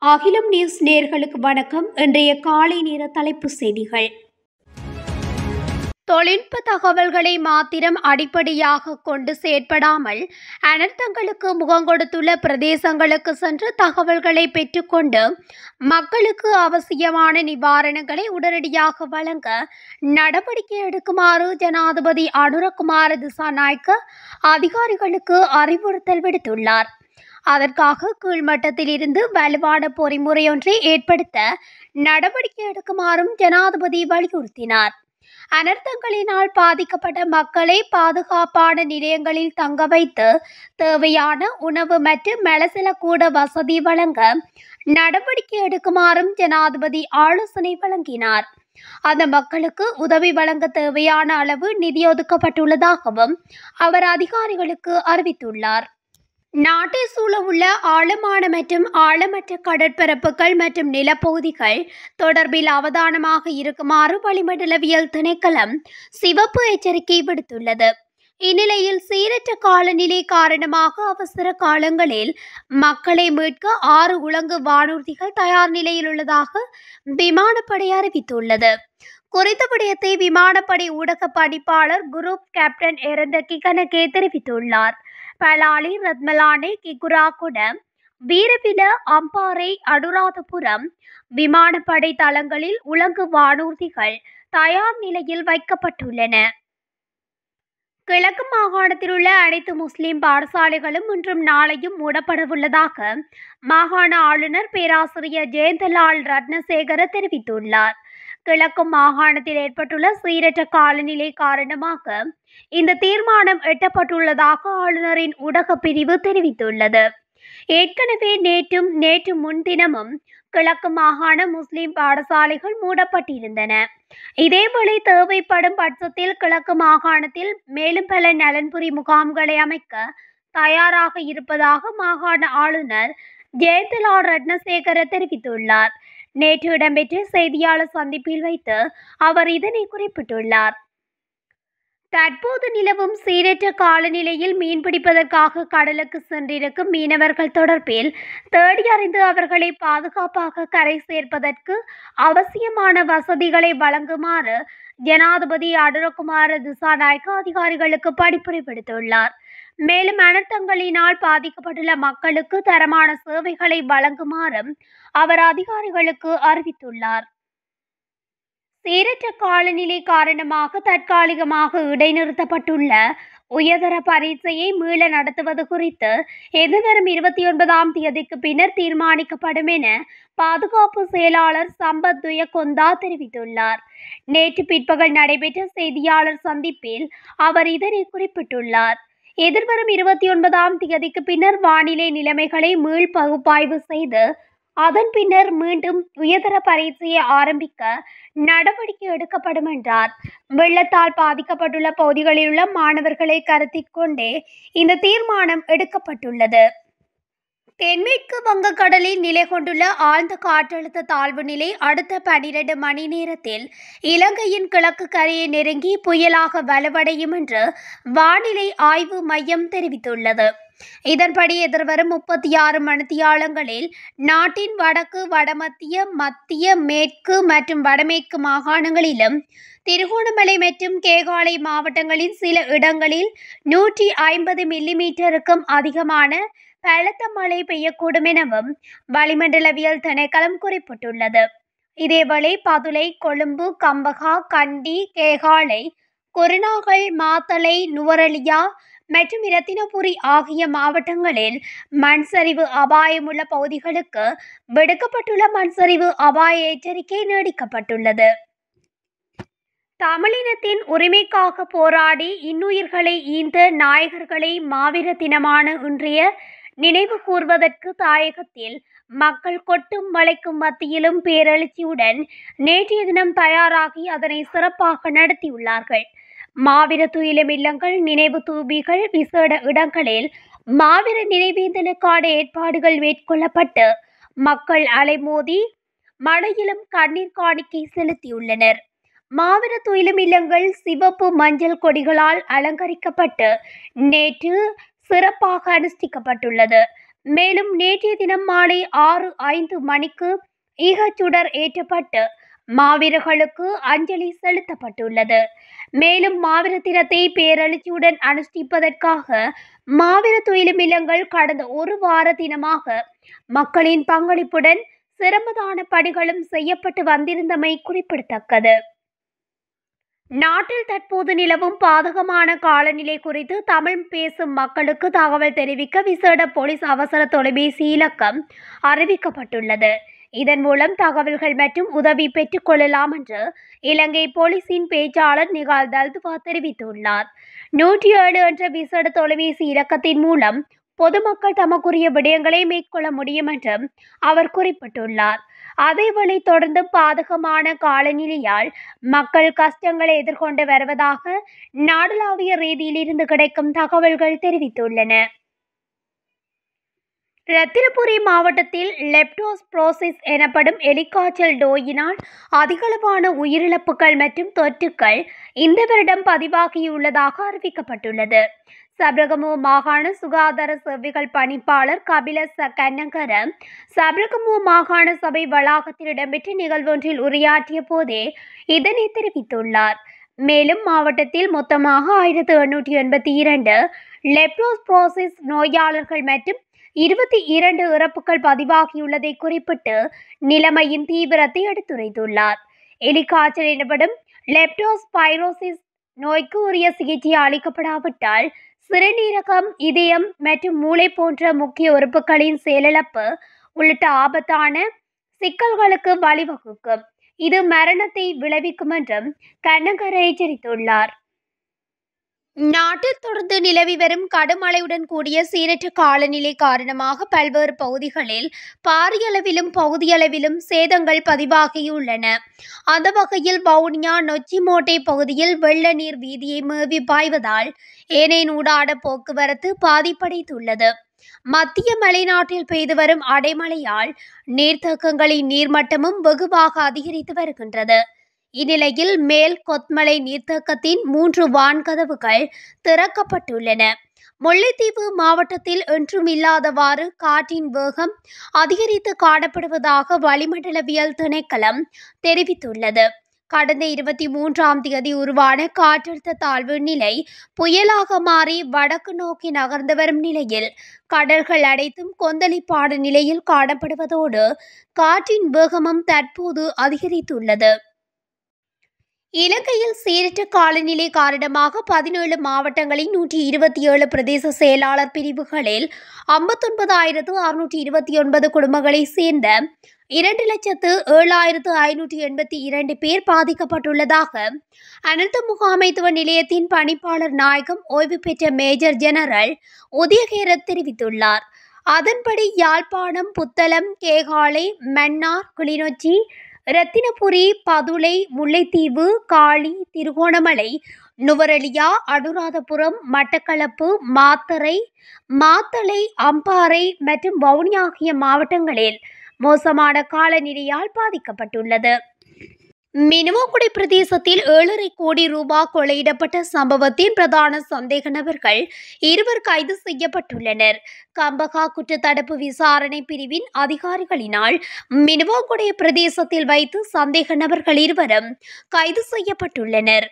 அகிலம் நியூஸ் நேயர்களுக்கு வணக்கம். இன்றைய காலை நேர தலைப்புச் செய்திகள். தொழில்நுட்ப தகவல்களை மாத்திரம் அடிப்படையாக கொண்டு செயற்படாமல் அனர்த்தங்களுக்கு முகங்கொடுத்துள்ள பிரதேசங்களுக்கு சென்று தகவல்களை பெற்றுக்கொண்டு மக்களுக்கு அவசியமான நிவாரணங்களை உடனடியாக வழங்க நடவடிக்கை எடுக்குமாறு ஜனாதிபதி அனுரகுமார திசாநாயக்க அதிகாரிகளுக்கு அறிவுறுத்தல் விடுத்துள்ளார். அதற்காக கீழ்மட்டத்தில் இருந்து வலுவான பொறிமுறையொன்றை ஏற்படுத்த நடவடிக்கை எடுக்குமாறும் ஜனாதிபதி வலியுறுத்தினார். அனர்த்தங்களினால் பாதிக்கப்பட்ட மக்களை பாதுகாப்பான நிலையங்களில் தங்க வைத்து தேவையான உணவு மற்றும் மலசலக்கூட வசதி வழங்க நடவடிக்கை எடுக்குமாறும் ஜனாதிபதி ஆலோசனை வழங்கினார். அந்த மக்களுக்கு உதவி வழங்க தேவையான அளவு நிதி ஒதுக்கப்பட்டுள்ளதாகவும் அவர் அதிகாரிகளுக்கு அறிவித்துள்ளார். நாட்டை சூழவுள்ள ஆழமான மற்றும் ஆழமற்ற கடற்பரப்புகள் மற்றும் நிலப்பகுதிகள் தொடர்பில் அவதானமாக இருக்குமாறு வளிமண்டலவியல் திணைக்களம் சிவப்பு எச்சரிக்கை விடுத்துள்ளது. இந்நிலையில் சீரற்ற காலநிலை காரணமாக அவசர காலங்களில் மக்களை மீட்க 6 உலங்கு வானூர்திகள் தயார் நிலையில் உள்ளதாக விமானப்படை அறிவித்துள்ளது. குறித்த விடயத்தை விமானப்படை ஊடக பணிப்பாளர் குரூப் கேப்டன் எரந்த கிகனகே தெரிவித்துள்ளார். பலாலி, ரத்மலானே, கிகுராகுட, வீரவில, அம்பாறை, அனுராதபுரம் விமானப்படை தளங்களில் உலங்கு வானூர்திகள் தயார் நிலையில் வைக்கப்பட்டுள்ளன. கிழக்கு மாகாணத்தில் உள்ள அனைத்து முஸ்லிம் பாடசாலைகளும் இன்றும் நாளையும் மூடப்படவுள்ளதாக மாகாண ஆளுநர் பேராசிரியர் ஜெயந்தலால் ரத்னசேகர தெரிவித்துள்ளார். கிழக்கு மாகாணத்தில் ஏற்பட்டுள்ள சீரற்ற காலநிலை காரணமாக இந்த தீர்மானம் எட்டப்பட்டுள்ளதாக ஆளுநரின் ஊடக பிரிவு தெரிவித்துள்ளது. ஏற்கனவே நேற்று முன்தினமும் கிழக்கு மாகாண முஸ்லிம் பாடசாலைகள் மூடப்பட்டிருந்தன. இதேவேளை தேவைப்படும் பட்சத்தில் கிழக்கு மாகாணத்தில் மேலும் பல நலன்புரி முகாம்களை அமைக்க தயாராக இருப்பதாக மாகாண ஆளுநர் ஜெயந்தலால் ரத்னசேகர தெரிவித்துள்ளார். நேற்று இடம்பெற்ற செய்தியாளர் சந்திப்பில் வைத்து அவர் இதனை குறிப்பிட்டுள்ளார். தற்போது நிலவும் சீரற்ற காலநிலையில் மீன்பிடிப்பதற்காக கடலுக்கு சென்றிருக்கும் மீனவர்கள் தொடர்பில் தேடி அறிந்து அவர்களை பாதுகாப்பாக கரை சேர்ப்பதற்கு அவசியமான வசதிகளை வழங்குமாறு ஜனாதிபதி அனுரகுமார திசாநாயக்க அதிகாரிகளுக்கு பணிப்புரை விடுத்துள்ளார். மேலும் அனர்த்தங்களினால் பாதிக்கப்பட்டுள்ள மக்களுக்கு தரமான சேவைகளை வழங்குமாறும் அவர் அதிகாரிகளுக்கு அறிவித்துள்ளார். சீரற்ற காலநிலை காரணமாக தற்காலிகமாக இடைநிறுத்தப்பட்டுள்ள உயர்தர பரீட்சையை மீள நடத்துவது குறித்து எதிர்வரும் 29ஆம் தேதிக்கு பின்னர் தீர்மானிக்கப்படும் என பாதுகாப்பு செயலாளர் சம்பத் துயகொந்தா தெரிவித்துள்ளார். நேற்று பிற்பகல் நடைபெற்ற செய்தியாளர் சந்திப்பில் அவர் இதனை குறிப்பிட்டுள்ளார். எதிர்வரும் 29ஆம் தேதிக்கு பின்னர் வானிலை நிலைமைகளை மீள் பகுப்பாய்வு செய்து அதன் பின்னர் மீண்டும் உயர்தர பரீட்சையை ஆரம்பிக்க நடவடிக்கை எடுக்கப்படும் என்றார். வெள்ளத்தால் பாதிக்கப்பட்டுள்ள பகுதிகளில் உள்ள மாணவர்களை கருத்தில் கொண்டே இந்த தீர்மானம் எடுக்கப்பட்டுள்ளது. தென்மேற்கு வங்கக்கடலில் நிலை கொண்டுள்ள ஆழ்ந்த காற்றழுத்த தாழ்வு நிலை அடுத்த 12 மணி நேரத்தில் இலங்கையின் கிழக்கு கரையை நெருங்கி புயலாக வலுவடையும் என்று வானிலை ஆய்வு மையம் தெரிவித்துள்ளது. இதன்படி எதிர்வரும் 36 மணித்தியாலங்களில் நாட்டின் வடக்கு, வடமத்திய, மத்திய, மேற்கு மற்றும் வடமேற்கு மாகாணங்களிலும் திருகோணமலை மற்றும் கேகாலை மாவட்டங்களின் சில இடங்களில் 150 மில்லிமீட்டருக்கும் அதிகமான பலத்த மழை பெய்யக்கூடும் எனவும் வளிமண்டலவியல் திணைக்களம் குறிப்பிட்டுள்ளது. இதேவேளை பதுளை, கொழும்பு, கம்பகா, கண்டி, கேகாலை, குருநாகல், மாத்தளை, நுவரெலியா மற்றும் இரத்தினபுரி ஆகிய மாவட்டங்களில் மண்சரிவு அபாயமுள்ள பகுதிகளுக்கு விடுக்கப்பட்டுள்ள மண்சரிவு அபாய எச்சரிக்கை நீடிக்கப்பட்டுள்ளது. தமிழினத்தின் உரிமைக்காக போராடி இன்னுயிர்களை ஈந்த நாயகர்களை மாவீர தினமான இன்றைய நினைவு கூர்வதற்கு தாயகத்தில் மக்கள் கொட்டும் மழைக்கும் மத்தியிலும் பேரெழுச்சியுடன் நேற்றைய தினம் தயாராகி அதனை சிறப்பாக நடத்தியுள்ளார்கள். மாவீர துயிலும் இல்லங்கள், நினைவு தூபிகள், விசேட இடங்களில் மாவீர நினைவேந்தலுக்கான ஏற்பாடுகள் மேற்கொள்ளப்பட்டு மக்கள் அலைமோதி மழையிலும் கண்ணீர் காணிக்கை செலுத்தியுள்ளனர். மாவீர துயிலும் இல்லங்கள் சிவப்பு மஞ்சள் கொடிகளால் அலங்கரிக்கப்பட்டு நேற்று சிறப்பாக அனுஷ்டிக்கப்பட்டுள்ளது. மேலும் நேற்றைய தினம் மாலை 6:05 மணிக்கு ஈகச்சுடர் ஏற்றப்பட்டு மாவீரர்களுக்கு அஞ்சலி செலுத்தப்பட்டுள்ளது. மேலும் மாவீர தினத்தை பேரெழுச்சியுடன் அனுஷ்டிப்பதற்காக மாவீர துயிலும் இல்லங்கள் கடந்த ஒரு வார தினமாக மக்களின் பங்களிப்புடன் சிரமதான பணிகளும் செய்யப்பட்டு வந்திருந்தமை குறிப்பிடத்தக்கது. நாட்டில் தற்போது நிலவும் பாதகமான காலநிலை குறித்து தமிழ் பேசும் மக்களுக்கு தகவல் தெரிவிக்க விசேட போலீஸ் அவசர தொலைபேசி இலக்கம் அறிவிக்கப்பட்டுள்ளது. இதன் மூலம் தகவல்கள் மற்றும் உதவி பெற்றுக் கொள்ளலாம் என்று இலங்கை போலீசின் பேச்சாளர் நிகால் தல்துவா தெரிவித்துள்ளார். 107 என்ற விசேட தொலைபேசி இலக்கத்தின் மூலம் பொதுமக்கள் தமக்குரிய விடயங்களை மேற்கொள்ள முடியும் என்றும் அவர் குறிப்பிட்டுள்ளார். அதேவேளை தொடர்ந்து பாதகமான காலநிலையால் மக்கள் கஷ்டங்களை எதிர்கொண்டு வருவதாக நாடளாவிய ரீதியில் இருந்து கிடைக்கும் தகவல்கள் தெரிவித்துள்ளன. ரத்தினபுரி மாவட்டத்தில் லெப்டோஸ்பிரோசிஸ் எனப்படும் எலிக்காய்ச்சல் நோயினால் அதிகளவான உயிரிழப்புகள் மற்றும் தொற்றுக்கள் இந்த வருடம் பதிவாகியுள்ளதாக அறிவிக்கப்பட்டுள்ளது. சப்ரகமுவ மாகாண சுகாதார சேவைகள் பணிப்பாளர் கபில கண்ணங்கர சப்ரகமுவ மாகாண சபை வளாகத்தில் இடம்பெற்ற நிகழ்வொன்றில் உரையாற்றிய போதே இதனை தெரிவித்துள்ளார். மேலும் மாவட்டத்தில் மொத்தமாக 1882 லெப்டோஸ்பிரோசிஸ் நோயாளர்கள் மற்றும் 22 இறப்புகள் பதிவாகியுள்ளதை குறிப்பிட்டு நிலைமையின் தீவிரத்தை எடுத்துரைத்துள்ளார். எலிக்காய்ச்சல் எனப்படும் லெப்டோஸ்பைரோசிஸ் நோய்க்கு உரிய சிகிச்சை அளிக்கப்படாவிட்டால் சிறுநீரகம், இதயம் மற்றும் மூளை போன்ற முக்கிய உறுப்புகளின் செயலிழப்பு உள்ளிட்ட ஆபத்தான சிக்கல்களுக்கு வழிவகுக்கும். இது மரணத்தை விளைவிக்கும் என்றும் கண்ணங்கர எச்சரித்துள்ளார். நாட்டில் தொடர்ந்து நிலவி வரும் கடும் மழையுடன் கூடிய சீரற்ற காலநிலை காரணமாக பல்வேறு பகுதிகளில் பாரியளவிலும் பகுதியளவிலும் சேதங்கள் பதிவாகியுள்ளன. அந்த வகையில் வவுனியா நொச்சிமோட்டை பகுதியில் வெள்ள நீர் வீதியை மேவி பாய்வதால் ஏனையூடாட போக்குவரத்து பாதிப்படைந்துள்ளது. மத்திய மலைநாட்டில் பெய்து வரும் அடைமழையால் நீர்த்தேக்கங்களின் நீர்மட்டமும் வெகுவாக அதிகரித்து வருகின்றது. இந்நிலையில் மேல் கொத்மலை நீர்த்தேக்கத்தின் 3 வான்கதவுகள் திறக்கப்பட்டுள்ளன. முல்லைத்தீவு மாவட்டத்தில் என்றும் இல்லாதவாறு காற்றின் வேகம் அதிகரித்து காணப்படுவதாக வளிமண்டலவியல் திணைக்களம் தெரிவித்துள்ளது. கடந்த 23ஆம் தேதி உருவான காற்றழுத்த தாழ்வு நிலை புயலாக மாறி வடக்கு நோக்கி நகர்ந்து வரும் நிலையில் கடல்கள் அனைத்தும் கொந்தளிப்பான நிலையில் காணப்படுவதோடு காற்றின் வேகமும் தற்போது அதிகரித்துள்ளது. இலங்கையில் சீரற்ற காலநிலை காரணமாக 17 மாவட்டங்களின் 127 பிரதேச செயலாளர் பிரிவுகளில் 59,629 குடும்பங்களைச் சேர்ந்த 2,07,582 பேர் பாதிக்கப்பட்டுள்ளதாக அனர்த்த முகாமைத்துவ நிலையத்தின் பணிப்பாளர் நாயகம் ஓய்வு பெற்ற மேஜர் ஜெனரல் உதயகேரத் தெரிவித்துள்ளார். அதன்படி யாழ்ப்பாணம், புத்தளம், கேகாலை, மன்னார், கிளிநொச்சி, ரத்தினபுரி, பதுளை, முல்லைத்தீவு, காளி, திருகோணமலை, நுவரெலியா, அனுராதபுரம், மட்டக்களப்பு, மாத்தறை, மாத்தளை, அம்பாறை மற்றும் வவுனியா ஆகிய மாவட்டங்களில் மோசமான காலநிலையால் பாதிக்கப்பட்டுள்ளது. மினுவாக்குடி பிரதேசத்தில் 7.5 கோடி ரூபாய் கொள்ளையிடப்பட்ட சம்பவத்தின் பிரதான சந்தேக நபர்கள் 2 கைது செய்யப்பட்டுள்ளனர். கம்பகா குற்றத்தடுப்பு விசாரணை பிரிவின் அதிகாரிகளினால் மினுவாக்குடி பிரதேசத்தில் வைத்து சந்தேக நபர்கள் 2 கைது செய்யப்பட்டுள்ளனர்.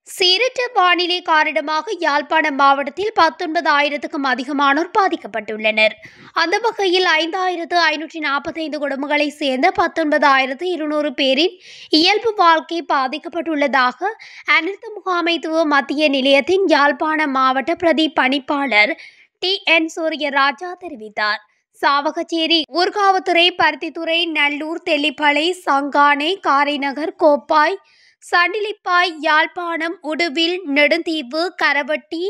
சீரற்ற வானிலை காரணமாக யாழ்ப்பாணம் மாவட்டத்தில் 19,000க்கும் அதிகமானோர் பாதிக்கப்பட்டுள்ளனர். அந்த வகையில் 5,545 குடும்பங்களை சேர்ந்த 19,200 பேரின் இயல்பு வாழ்க்கை பாதிக்கப்பட்டுள்ளதாக அனர்த்த முகாமைத்துவ மத்திய நிலையத்தின் யாழ்ப்பாணம் மாவட்ட பிரதி பணிப்பாளர் TN சூரியராஜா தெரிவித்தார். சாவகச்சேரி, ஊர்காவத்துறை, பருத்தித்துறை, நல்லூர், தெல்லிப்பளை, சங்கானை, காரைநகர், கோப்பாய், சண்டிலிப்பாய், யாழ்ப்பாணம், உடுவில், நெடுந்தீவு, கரவட்டி,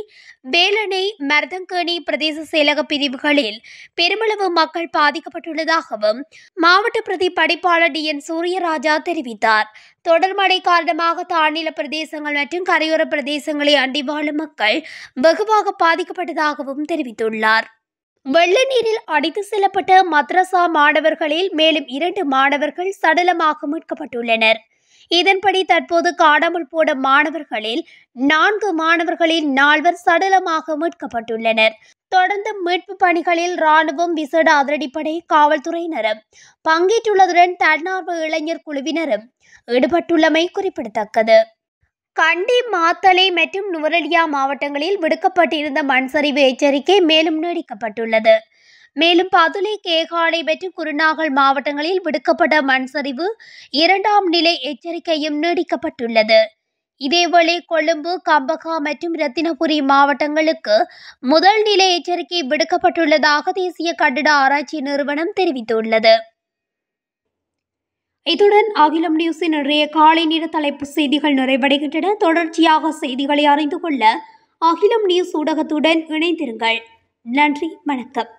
வேலணை, மருதங்கேணி பிரதேச செயலக பிரிவுகளில் பெருமளவு மக்கள் பாதிக்கப்பட்டுள்ளதாகவும் மாவட்ட பிரதி பணிப்பாளர் DN சூரியராஜா தெரிவித்தார். தொடர் மழை காரணமாக தாழ்நில பிரதேசங்கள் மற்றும் கரையோர பிரதேசங்களை அண்டி வாழும் மக்கள் வெகுவாக பாதிக்கப்பட்டதாகவும் தெரிவித்துள்ளார். வெள்ள நீரில் அடித்து செல்லப்பட்ட மத்ரசா மாணவர்களில் மேலும் 2 மாணவர்கள் சடலமாக மீட்கப்பட்டுள்ளனர். இதன்படி தற்போது காணாமல் போன மாணவர்களில் 4 மாணவர்களில் 4 சடலமாக மீட்கப்பட்டுள்ளனர். தொடர்ந்து மீட்பு பணிகளில் இராணுவம், விசேட அதிரடிப்படை, காவல்துறையினரும் பங்கேற்றுள்ளதுடன் தன்னார்வ இளைஞர் குழுவினரும் ஈடுபட்டுள்ளமை குறிப்பிடத்தக்கது. கண்டி, மாத்தளை மற்றும் நுவரெலியா மாவட்டங்களில் விடுக்கப்பட்டிருந்த மண்சரிவு எச்சரிக்கை மேலும் நீடிக்கப்பட்டுள்ளது. மேலும் பதுளை, கேகாலை மற்றும் குருநாகல் மாவட்டங்களில் விடுக்கப்பட்ட மண்சரிவு 2ஆம் நிலை எச்சரிக்கையும் நீடிக்கப்பட்டுள்ளது. இதேவேளை கொழும்பு, கம்பகா மற்றும் இரத்தினபுரி மாவட்டங்களுக்கு முதல் நிலை எச்சரிக்கை விடுக்கப்பட்டுள்ளதாக தேசிய கட்டிட ஆராய்ச்சி நிறுவனம் தெரிவித்துள்ளது. இத்துடன் அகிலம் நியூஸின் இன்றைய காலை நேர தலைப்பு செய்திகள் நிறைவடைகின்றன. தொடர்ச்சியாக செய்திகளை அறிந்து கொள்ள அகிலம் நியூஸ் ஊடகத்துடன் இணைந்திருங்கள். நன்றி, வணக்கம்.